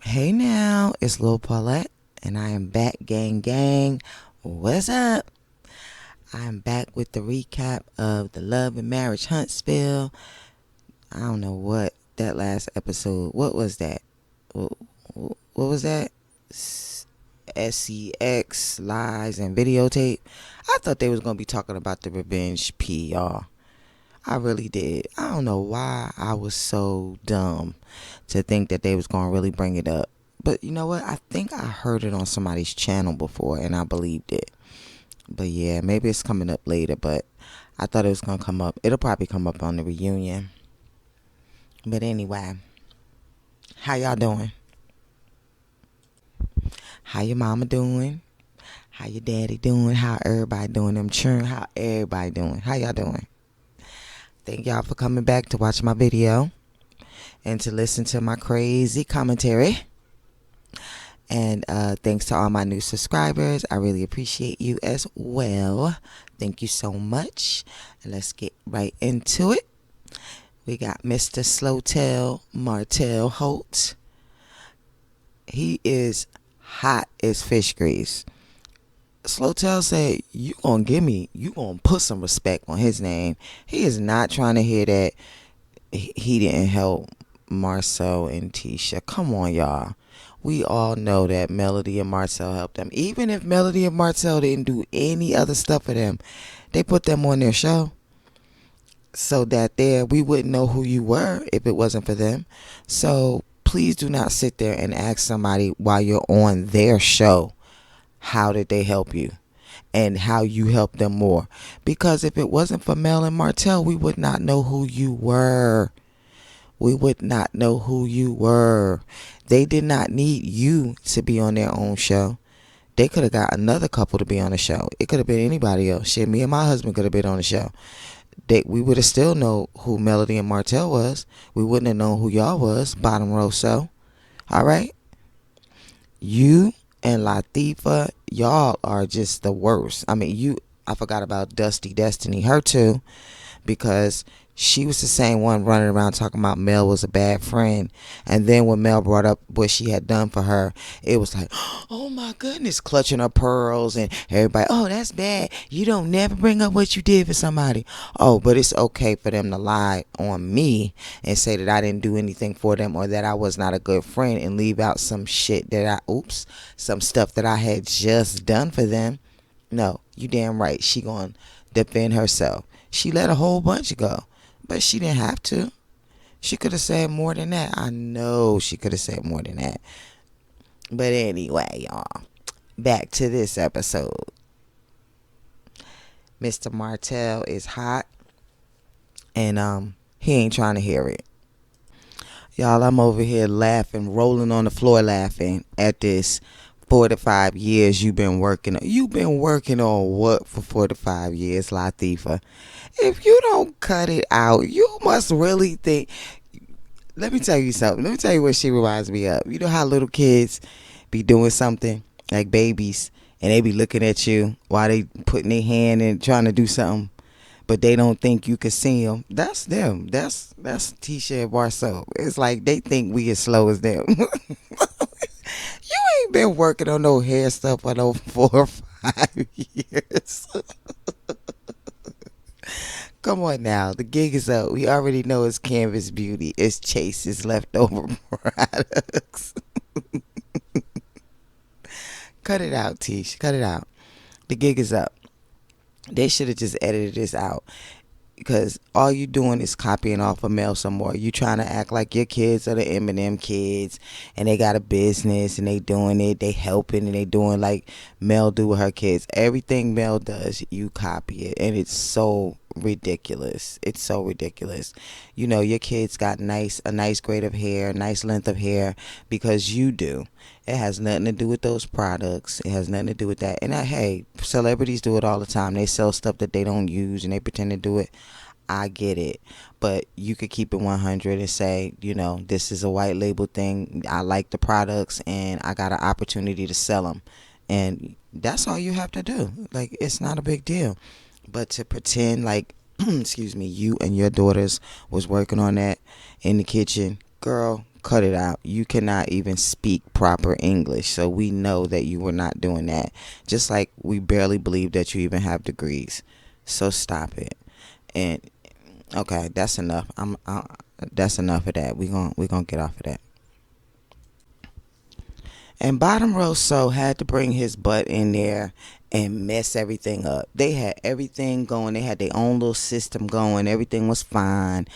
Hey now, it's Lil Paulette, and I am back, gang. What's up? I am back with the recap of the Love and Marriage Huntsville. I don't know what that last episode. What was that? What was that? SCX lies and videotape. I thought they was gonna be talking about the revenge P, y'all. I really did. I don't know why I was so dumb to think that they was gonna really bring it up. But you know what? I think I heard it on somebody's channel before and I believed it. But yeah, maybe it's coming up later, but I thought it was gonna come up. It'll probably come up on the reunion. But anyway, how y'all doing? How your mama doing? How your daddy doing? How everybody doing? I'm churn. How everybody doing? How y'all doing? Thank y'all for coming back to watch my video and to listen to my crazy commentary. And thanks to all my new subscribers. I really appreciate you as well. Thank you so much. And let's get right into it. We got Mr. Slowtail Martell Holt. He is hot as fish grease. Slowtail said, you gonna put some respect on his name. He is not trying to hear that he didn't help Marcel and Tisha. Come on, y'all. We all know that Melody and Marcel helped them. Even if Melody and Marcel didn't do any other stuff for them, they put them on their show so that we wouldn't know who you were if it wasn't for them. So please do not sit there and ask somebody while you're on their show, how did they help you and how you helped them more? Because if it wasn't for Mel and Martell, we would not know who you were. We would not know who you were. They did not need you to be on their own show. They could have got another couple to be on the show. It could have been anybody else. Shit, me and my husband could have been on the show. We would have still know who Melody and Martell was. We wouldn't have known who y'all was, bottom row. So, all right. You and Latifah, y'all are just the worst. I mean, I forgot about Dusty Destiny, her too, because she was the same one running around talking about Mel was a bad friend. And then when Mel brought up what she had done for her, it was like, oh my goodness, clutching her pearls and everybody, oh, that's bad. You don't never bring up what you did for somebody. Oh, but it's okay for them to lie on me and say that I didn't do anything for them or that I was not a good friend and leave out some shit some stuff that I had just done for them. No, you damn right. She gonna defend herself. She let a whole bunch go. But she didn't have to. She could have said more than that. I know she could have said more than that. But anyway, y'all. Back to this episode. Mr. Martell is hot. And he ain't trying to hear it. Y'all, I'm over here laughing, rolling on the floor laughing at this 4 to 5 years you've been working. You've been working on what for 4 to 5 years, Latifah? If you don't cut it out, you must really think. Let me tell you something. Let me tell you what she reminds me of. You know how little kids be doing something, like babies, and they be looking at you while they putting their hand and trying to do something, but they don't think you can see them. That's them. That's Tisha and Barso. It's like they think we as slow as them. You ain't been working on no hair stuff for no 4 or 5 years. Come on now. The gig is up. We already know it's Canvas Beauty. It's Chase's leftover products. Cut it out, Tish. Cut it out. The gig is up. They should have just edited this out. Because all you doing is copying off of Mel some more. You trying to act like your kids are the Eminem kids and they got a business and they doing it, they helping and they doing like Mel do with her kids. Everything Mel does, you copy it, and it's so ridiculous. It's so ridiculous. You know, your kids got a nice grade of hair, nice length of hair because you do. It has nothing to do with those products. It has nothing to do with that. And hey, celebrities do it all the time. They sell stuff that they don't use and they pretend to do it. I get it. But you could keep it 100 and say, you know, this is a white label thing. I like the products and I got an opportunity to sell them. And that's all you have to do. Like, it's not a big deal. But to pretend like, excuse me, you and your daughters was working on that in the kitchen, girl, cut it out. You cannot even speak proper English. So we know that you were not doing that. Just like we barely believe that you even have degrees. So stop it. And okay, that's enough. That's enough of that. We gonna get off of that. And Bottom Rosso had to bring his butt in there and mess everything up. They had everything going. They had their own little system going. Everything was fine.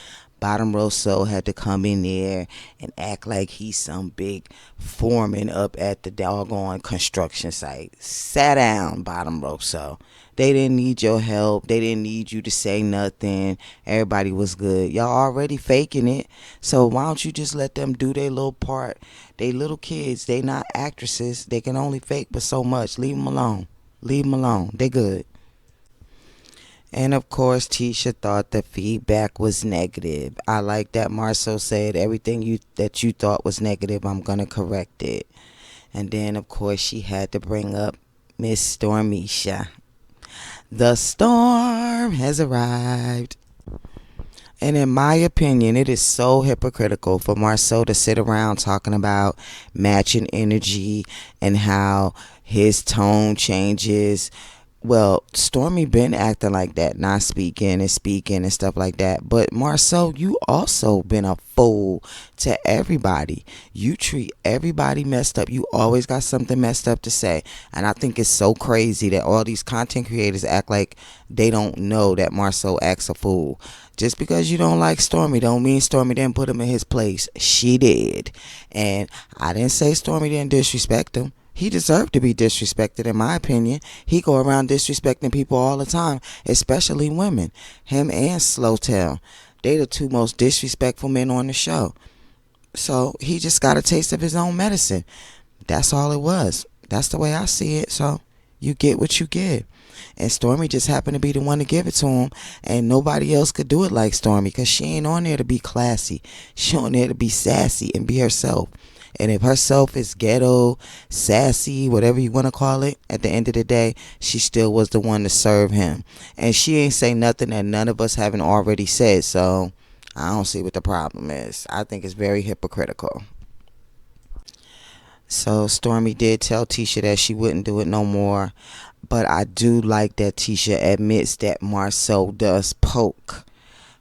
Bottom Rosso had to come in there and act like he's some big foreman up at the doggone construction site. Sat down, Bottom Rosso. They didn't need your help. They didn't need you to say nothing. Everybody was good. Y'all already faking it. So why don't you just let them do their little part? They little kids. They not actresses. They can only fake but so much. Leave them alone. Leave them alone. They good. And of course, Tisha thought the feedback was negative. I like that Marceau said everything that you thought was negative, I'm gonna correct it. And then of course she had to bring up Miss Stormisha. The storm has arrived. And in my opinion, it is so hypocritical for Marceau to sit around talking about matching energy and how his tone changes. Well, Stormy been acting like that, not speaking and stuff like that. But Marceau, you also been a fool to everybody. You treat everybody messed up. You always got something messed up to say. And I think it's so crazy that all these content creators act like they don't know that Marceau acts a fool. Just because you don't like Stormy don't mean Stormy didn't put him in his place. She did. And I didn't say Stormy didn't disrespect him. He deserved to be disrespected, in my opinion. He go around disrespecting people all the time, especially women. Him and Slowtail. They the two most disrespectful men on the show. So he just got a taste of his own medicine. That's all it was. That's the way I see it. So you get what you get. And Stormy just happened to be the one to give it to him. And nobody else could do it like Stormy, because she ain't on there to be classy. She on there to be sassy and be herself. And if herself is ghetto, sassy, whatever you want to call it, at the end of the day, she still was the one to serve him. And she ain't say nothing that none of us haven't already said. So I don't see what the problem is. I think it's very hypocritical. So Stormy did tell Tisha that she wouldn't do it no more. But I do like that Tisha admits that Marceau does poke.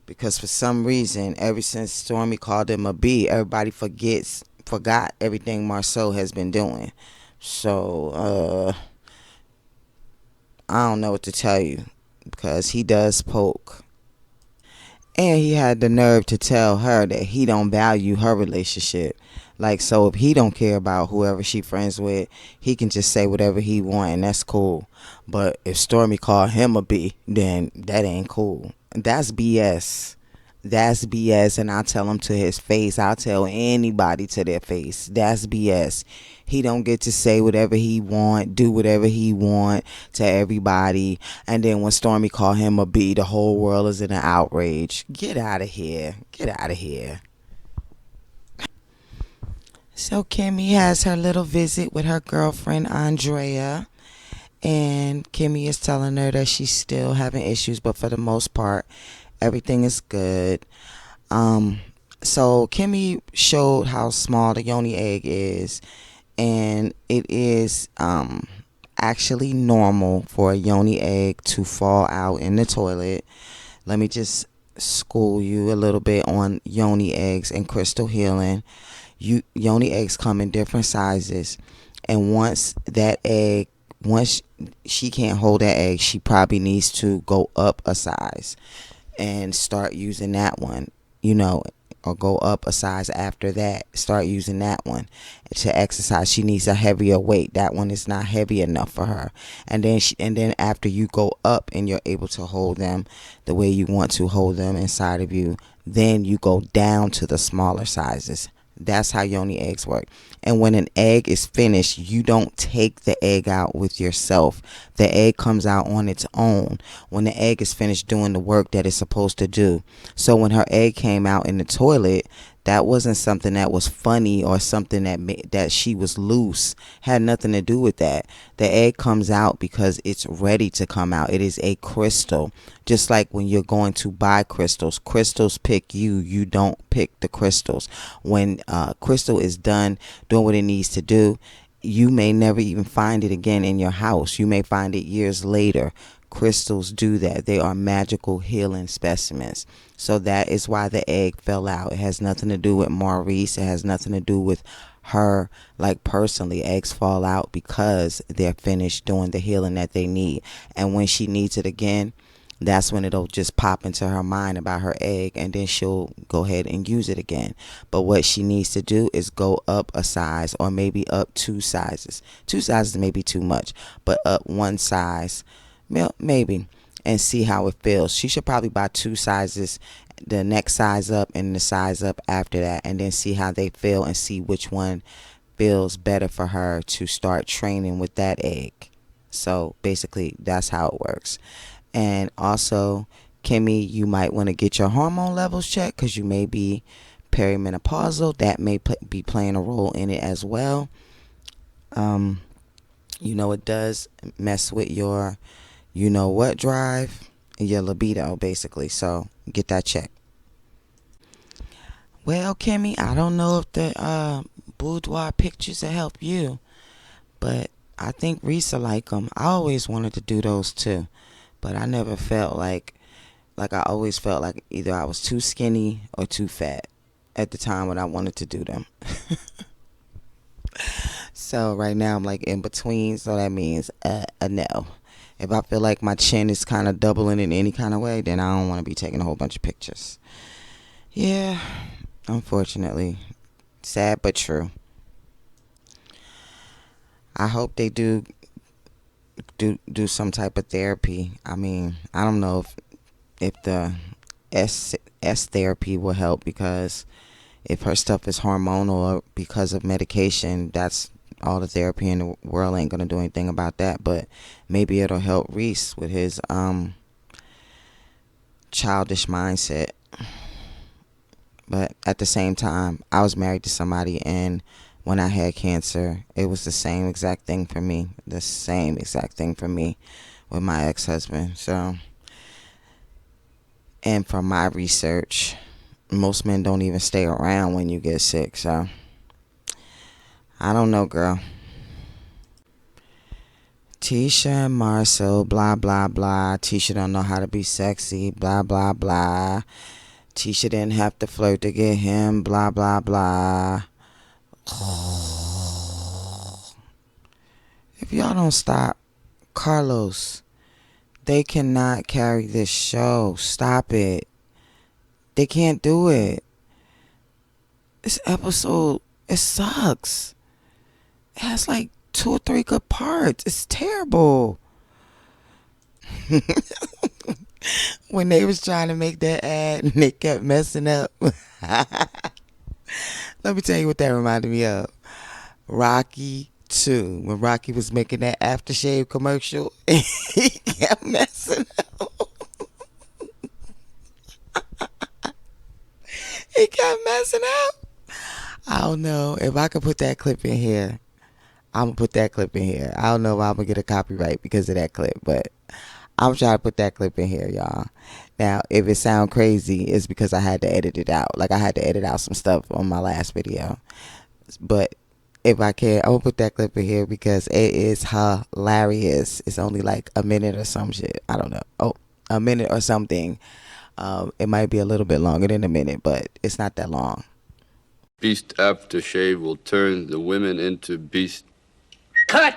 Because for some reason, ever since Stormy called him a B, everybody forgot everything Marceau has been doing. So I don't know what to tell you, because he does poke. And he had the nerve to tell her that he don't value her relationship. Like, so if he don't care about whoever she friends with, he can just say whatever he want, and that's cool. But if Stormy called him a B, then that ain't cool. That's BS. That's BS, and I'll tell him to his face. I'll tell anybody to their face. That's BS. He don't get to say whatever he want, do whatever he want to everybody. And then when Stormy call him a B, the whole world is in an outrage. Get out of here. Get out of here. So Kimmy has her little visit with her girlfriend Andrea. And Kimmy is telling her that she's still having issues, but for the most part, everything is good. So Kimmy showed how small the yoni egg is, and it is actually normal for a yoni egg to fall out in the toilet. Let me just school you a little bit on yoni eggs and crystal healing. Yoni eggs come in different sizes, and once she can't hold that egg, she probably needs to go up a size and start using that one, or go up a size after that, start using that one to exercise. She needs a heavier weight. That one is not heavy enough for her. And then after you go up and you're able to hold them the way you want to hold them inside of you, then you go down to the smaller sizes. That's how yoni eggs work. And when an egg is finished, you don't take the egg out with yourself. The egg comes out on its own when the egg is finished doing the work that it's supposed to do. So when her egg came out in the toilet, That wasn't something that was funny or something that she was loose. Had nothing to do with that. The egg comes out because it's ready to come out. It is a crystal. Just like when you're going to buy crystals, crystals pick you. You don't pick the crystals. When crystal is done doing what it needs to do, you may never even find it again in your house. You may find it years later. Crystals do that. They are magical healing specimens. So that is why the egg fell out. It has nothing to do with Maurice. It has nothing to do with her, like, personally. Eggs fall out because they're finished doing the healing that they need. And when she needs it again, that's when it'll just pop into her mind about her egg, and then she'll go ahead and use it again. But what she needs to do is go up a size, or maybe up 2 sizes. 2 sizes may be too much, but up 1 size, maybe, and see how it feels. She should probably buy 2 sizes, the next size up and the size up after that, and then see how they feel and see which one feels better for her to start training with that egg. So basically that's how it works. And also, Kimmy, you might want to get your hormone levels checked because you may be perimenopausal. That may be playing a role in it as well. It does mess with your what drive, your libido, basically. So get that checked. Well, Kimmy, I don't know if the boudoir pictures will help you, but I think Reese will like them. I always wanted to do those too, but I never felt like I always felt like either I was too skinny or too fat at the time when I wanted to do them. So right now I'm like in between, so that means a no. If I feel like my chin is kind of doubling in any kind of way, then I don't want to be taking a whole bunch of pictures. Yeah, unfortunately. Sad but true. I hope they do some type of therapy. I mean, I don't know if the S therapy will help, because if her stuff is hormonal or because of medication, that's all the therapy in the world ain't gonna do anything about that. But maybe it'll help Reese with his childish mindset. But at the same time, I was married to somebody, and when I had cancer, it was the same exact thing for me. The same exact thing for me with my ex-husband. So, and from my research, most men don't even stay around when you get sick. So, I don't know, girl. Tisha and Marcel, blah, blah, blah. Tisha don't know how to be sexy, blah, blah, blah. Tisha didn't have to flirt to get him, blah, blah, blah. If y'all don't stop, Carlos, they cannot carry this show. Stop it. They can't do it. This episode, it sucks. It has like 2 or 3 good parts. It's terrible. When they was trying to make that ad and they kept messing up. Let me tell you what that reminded me of. Rocky 2. When Rocky was making that aftershave commercial, he kept messing up. He kept messing up. I don't know if I could put that clip in here. I'm going to put that clip in here. I don't know if I'm going to get a copyright because of that clip, but I'm trying to put that clip in here, y'all. Now, if it sound crazy, it's because I had to edit it out. Like, I had to edit out some stuff on my last video. But if I can, I'm going to put that clip in here because it is hilarious. It's only like a minute or some shit. I don't know. Oh, a minute or something. It might be a little bit longer than a minute, but it's not that long. Beast aftershave will turn the women into beast. Cut!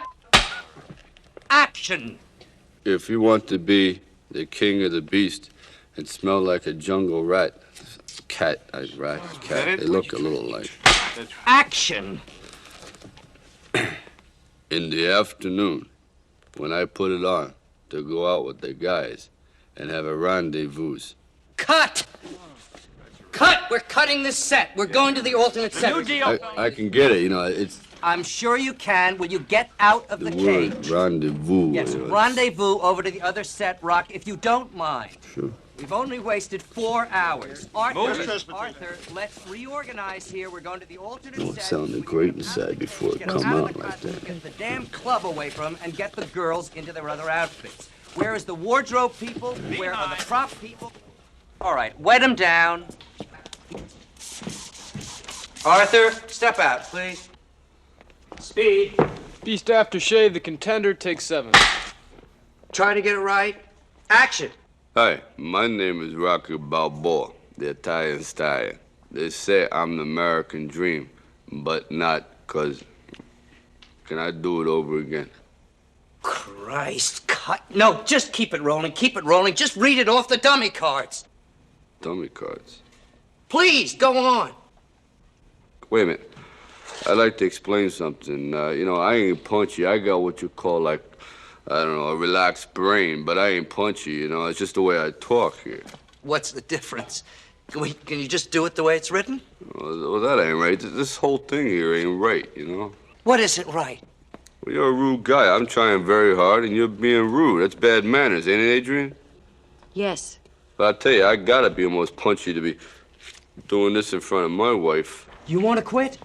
Action! If you want to be the king of the beast and smell like a jungle rat, cat, they look a little like. Action! In the afternoon, when I put it on to go out with the guys and have a rendezvous. Cut! Cut! We're cutting this set. We're going to the alternate set. I can get it, it's... I'm sure you can. Will you get out of the cage? Word rendezvous. Yes, rendezvous over to the other set, Rock, if you don't mind. Sure. We've only wasted 4 hours. Arthur, let's reorganize here. We're going to the alternate It set. sounded great inside before it Get come out of out the like costume, that. get the damn club away from them, and get the girls into their other outfits. Where is the wardrobe people? Where are the prop people? All right, wet them down. Arthur, step out, please. Speed. Beast aftershave, the contender, takes 7. Try to get it right. Action. Hi, my name is Rocky Balboa, the Italian stallion. They say I'm the American dream, but not 'cause... Can I do it over again? Christ, cut. No, just keep it rolling, keep it rolling. Just read it off the dummy cards. Dummy cards. Please, go on. Wait a minute. I'd like to explain something. I ain't punchy. I got what you call, like, I don't know, a relaxed brain, but I ain't punchy, It's just the way I talk here. What's the difference? Can you just do it the way it's written? Well, that ain't right. This whole thing here ain't right, What isn't right? Well, you're a rude guy. I'm trying very hard, and you're being rude. That's bad manners, ain't it, Adrian? Yes. But I tell you, I gotta be almost punchy to be doing this in front of my wife. You want to quit?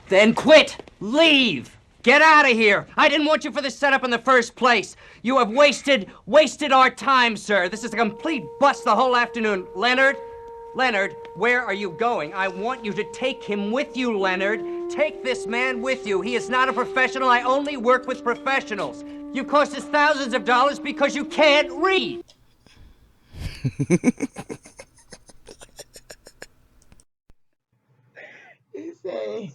Then quit. Leave. Get out of here. I didn't want you for this setup in the first place. You have wasted our time, sir. This is a complete bust the whole afternoon. Leonard, where are you going? I want you to take him with you, Leonard. Take this man with you. He is not a professional. I only work with professionals. You cost us thousands of dollars because you can't read. He said,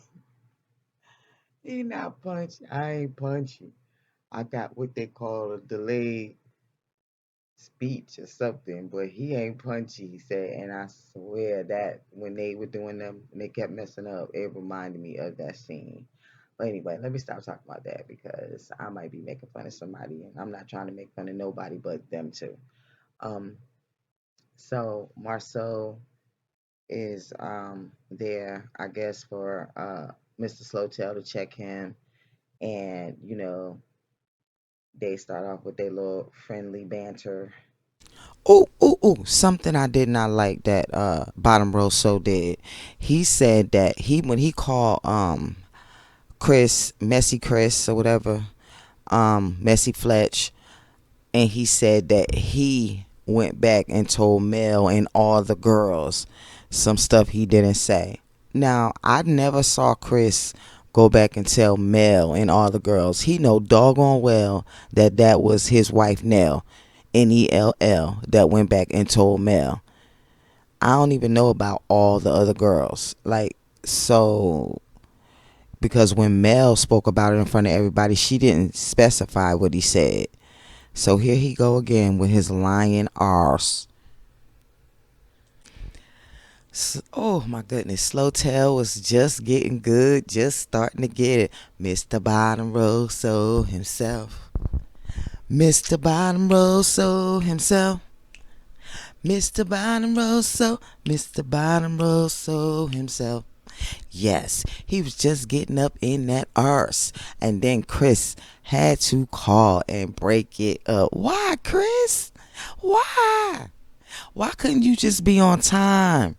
he not punchy. I ain't punchy. I got what they call a delayed speech or something, but he ain't punchy, he said. And I swear that when they were doing them and they kept messing up, it reminded me of that scene. But anyway, let me stop talking about that because I might be making fun of somebody and I'm not trying to make fun of nobody but them too. So Marceau is there, I guess, for Mr. Slowtail to check him, and they start off with their little friendly banter. Oh, something I did not like that Bottom Rosso did. He said that when he called Chris, Messy Chris or whatever, Messy Fletch, and he said that he went back and told Mel and all the girls some stuff he didn't say. Now, I never saw Chris go back and tell Mel and all the girls. He know doggone well that was his wife, Nell, Nell, that went back and told Mel. I don't even know about all the other girls. Because when Mel spoke about it in front of everybody, she didn't specify what he said. So here he go again with his lying arse. Oh my goodness, Slowtail was just getting good, just starting to get it. Mr. Bottom Rosso himself. Mr. Bottom Rosso himself. Mr. Bottom Rosso, Mr. Bottom Rosso himself. Yes, he was just getting up in that arse. And then Chris had to call and break it up. Why, Chris? Why? Why couldn't you just be on time?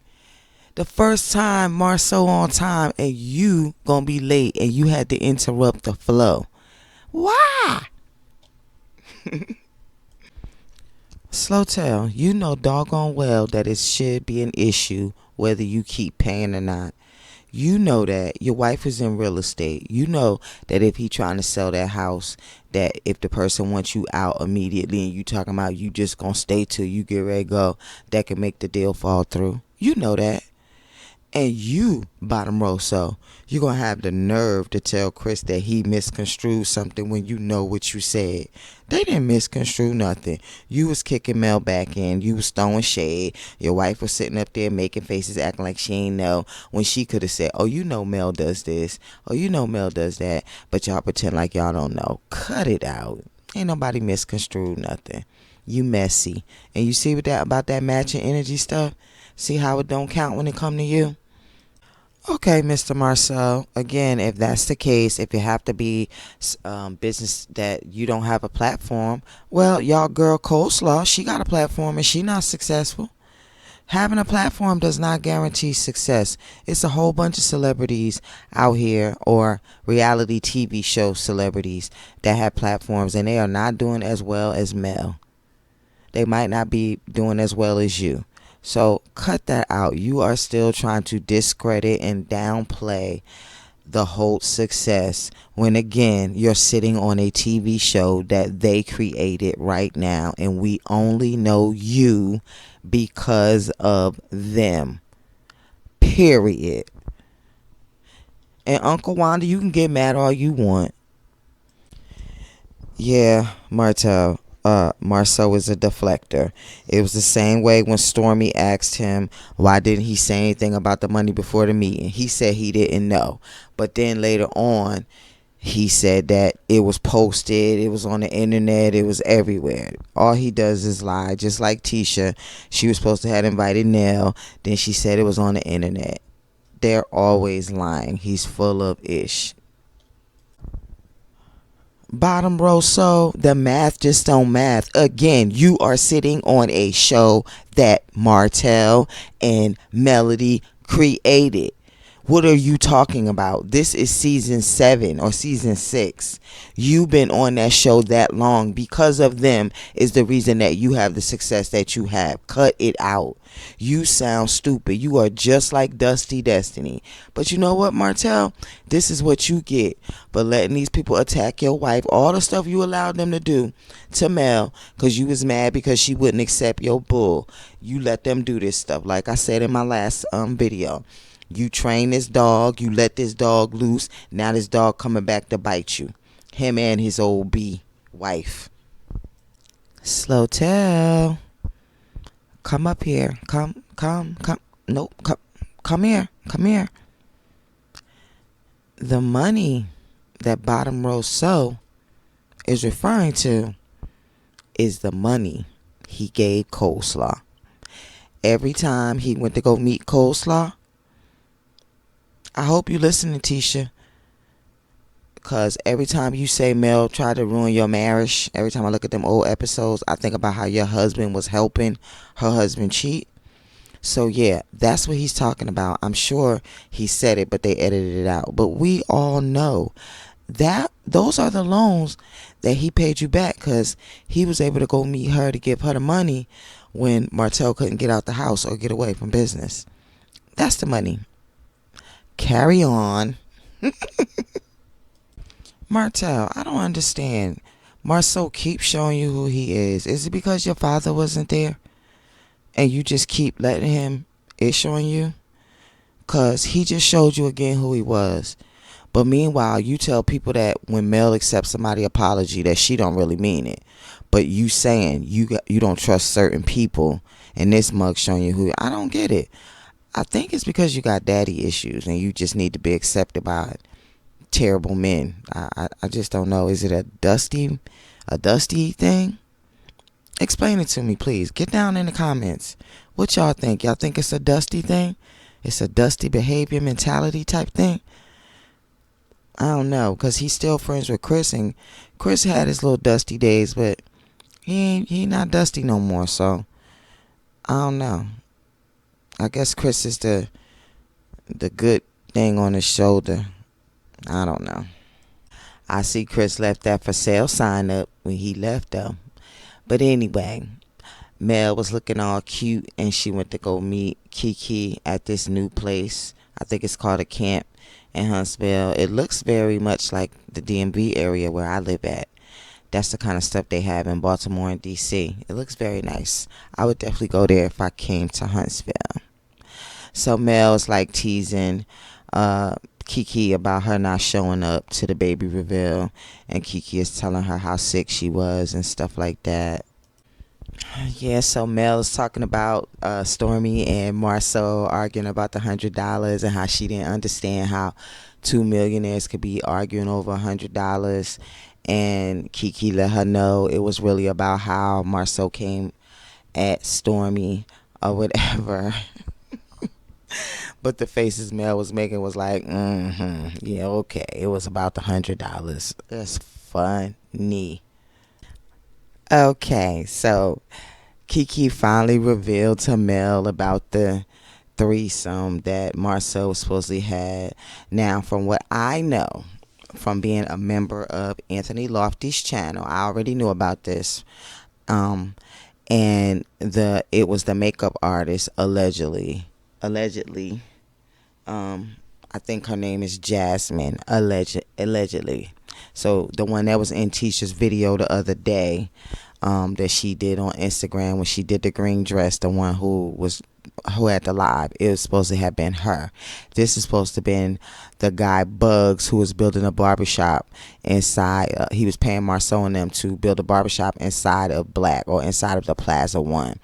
The first time Marceau on time and you gonna be late and you had to interrupt the flow. Why? Slowtail, you know doggone well that it should be an issue whether you keep paying or not. You know that your wife is in real estate. You know that if he trying to sell that house, that if the person wants you out immediately and you talking about you just gonna stay till you get ready to go, that can make the deal fall through. You know that. And you, Bottom Rosso, you're going to have the nerve to tell Chris that he misconstrued something when you know what you said. They didn't misconstrue nothing. You was kicking Mel back in. You was throwing shade. Your wife was sitting up there making faces, acting like she ain't know, when she could have said, oh, you know Mel does this. Oh, you know Mel does that. But y'all pretend like y'all don't know. Cut it out. Ain't nobody misconstrued nothing. You messy. And you see about that matching energy stuff? See how it don't count when it come to you? Okay, Mr. Marcel. Again, if that's the case, if you have to be business that you don't have a platform, well, y'all girl Coleslaw, she got a platform and she not successful. Having a platform does not guarantee success. It's a whole bunch of celebrities out here, or reality TV show celebrities, that have platforms and they are not doing as well as Mel. They might not be doing as well as you. So cut that out. You are still trying to discredit and downplay the whole success when, again, you're sitting on a TV show that they created right now, and we only know you because of them. Period. And Uncle Wanda, you can get mad all you want. Yeah, Martell. Marceau is a deflector. It was the same way when Stormy asked him why didn't he say anything about the money before the meeting. He said he didn't know. But then later on, he said that it was posted, it was on the internet, it was everywhere. All he does is lie, just like Tisha. She was supposed to have invited Nell, then she said it was on the internet. They're always lying. He's full of ish. Bottom row, so the math just don't math. Again, you are sitting on a show that Martell and Melody created. What are you talking about? This is season 7 or season 6. You've been on that show that long. Because of them is the reason that you have the success that you have. Cut it out. You sound stupid. You are just like Dusty Destiny. But you know what, Martell? This is what you get for letting these people attack your wife. All the stuff you allowed them to do to Mel because you was mad because she wouldn't accept your bull. You let them do this stuff. Like I said in my last video. You train this dog, you let this dog loose, now this dog coming back to bite you. Him and his old B wife. Slow tell. Come up here. Come. Nope, come here. The money that Bottom Row So is referring to is the money he gave Coleslaw. Every time he went to go meet Coleslaw, I hope you listening, Tisha. Because every time you say Mel tried to ruin your marriage, every time I look at them old episodes, I think about how your husband was helping her husband cheat. So yeah, that's what he's talking about. I'm sure he said it, but they edited it out. But we all know that those are the loans that he paid you back because he was able to go meet her to give her the money when Martell couldn't get out the house or get away from business. That's the money. Carry on. Martell, I don't understand. Marceau keeps showing you who he is. Is it because your father wasn't there? And you just keep letting him ish on you? Because he just showed you again who he was. But meanwhile, you tell people that when Mel accepts somebody's apology that she don't really mean it. But you saying you don't trust certain people and this mug showing you who. I don't get it. I think it's because you got daddy issues and you just need to be accepted by terrible men. I just don't know. Is it a dusty thing? Explain it to me, please. Get down in the comments. What y'all think? Y'all think it's a dusty thing? It's a dusty behavior mentality type thing? I don't know, because he's still friends with Chris, and Chris had his little dusty days, but he not dusty no more, so I don't know. I guess Chris is the good thing on his shoulder. I don't know. I see Chris left that for sale sign up when he left though. But anyway, Mel was looking all cute and she went to go meet Kiki at this new place. I think it's called a camp in Huntsville. It looks very much like the DMV area where I live at. That's the kind of stuff they have in Baltimore and DC. It looks very nice. I would definitely go there if I came to Huntsville. So Mel is like teasing Kiki about her not showing up to the baby reveal, and Kiki is telling her how sick she was and stuff like that. Yeah, so Mel is talking about Stormy and Marceau arguing about the $100 and how she didn't understand how two millionaires could be arguing over $100. And Kiki let her know it was really about how Marceau came at Stormy or whatever. But the faces Mel was making was like, yeah, okay. It was about the $100. That's funny. Okay, so Kiki finally revealed to Mel about the threesome that Marcel supposedly had. Now, from what I know, from being a member of Anthony Lofty's channel, I already knew about this. And it was the makeup artist allegedly. I think her name is Jasmine. Allegedly. So the one that was in Tisha's video the other day, that she did on Instagram when she did the green dress, the one who had the live, it was supposed to have been her. This is supposed to have been the guy Bugs, who was building a barbershop inside. He was paying Marceau and them to build a barbershop inside of Black, or inside of the Plaza One.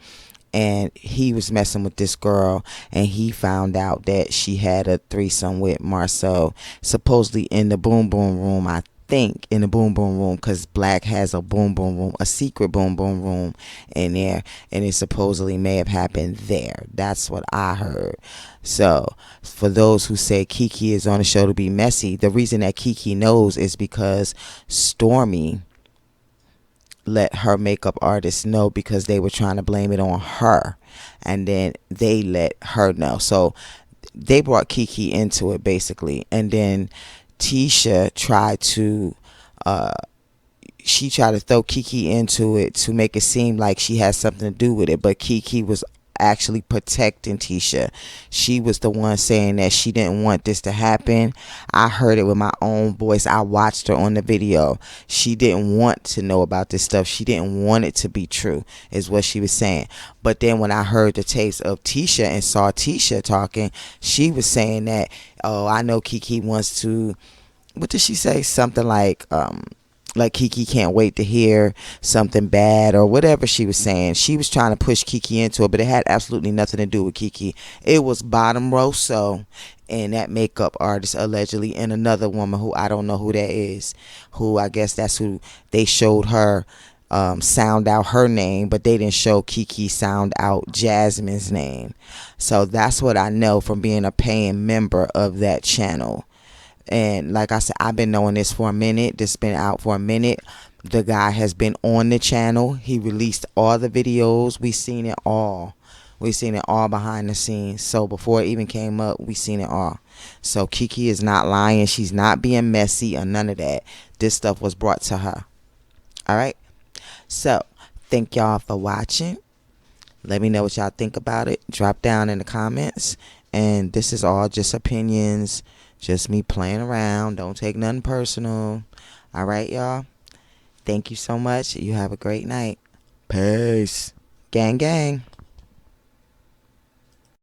And he was messing with this girl, and he found out that she had a threesome with Marceau, supposedly in the boom boom room. I think in the boom boom room, because Black has a boom boom room, a secret boom boom room in there, and it supposedly may have happened there. That's what I heard. So for those who say Kiki is on the show to be messy, the reason that Kiki knows is because Stormy let her makeup artist know, because they were trying to blame it on her, and then they let her know. So they brought Kiki into it basically, and then Tisha tried to throw Kiki into it to make it seem like she had something to do with it, but Kiki was actually protecting Tisha. She was the one saying that she didn't want this to happen. I heard it with my own voice. I watched her on the video. She didn't want to know about this stuff. She didn't want it to be true, is what she was saying. But then when I heard the tapes of Tisha and saw Tisha talking, she was saying that, oh, I know Kiki wants to, what did she say? Something like Kiki can't wait to hear something bad, or whatever she was saying. She was trying to push Kiki into it, but it had absolutely nothing to do with Kiki. It was Bottom Rosso and that makeup artist allegedly, and another woman who I don't know who that is, who I guess that's who they showed her sound out her name, but they didn't show Kiki sound out Jasmine's name. So that's what I know from being a paying member of that channel. And like I said, I've been knowing this for a minute. This has been out for a minute. The guy has been on the channel. He released all the videos. We seen it all. We seen it all behind the scenes. So before it even came up, we seen it all. So Kiki is not lying. She's not being messy or none of that. This stuff was brought to her. All right. So thank y'all for watching. Let me know what y'all think about it. Drop down in the comments. And this is all just opinions. Just me playing around. Don't take nothing personal. All right, y'all. Thank you so much. You have a great night. Peace. Gang, gang.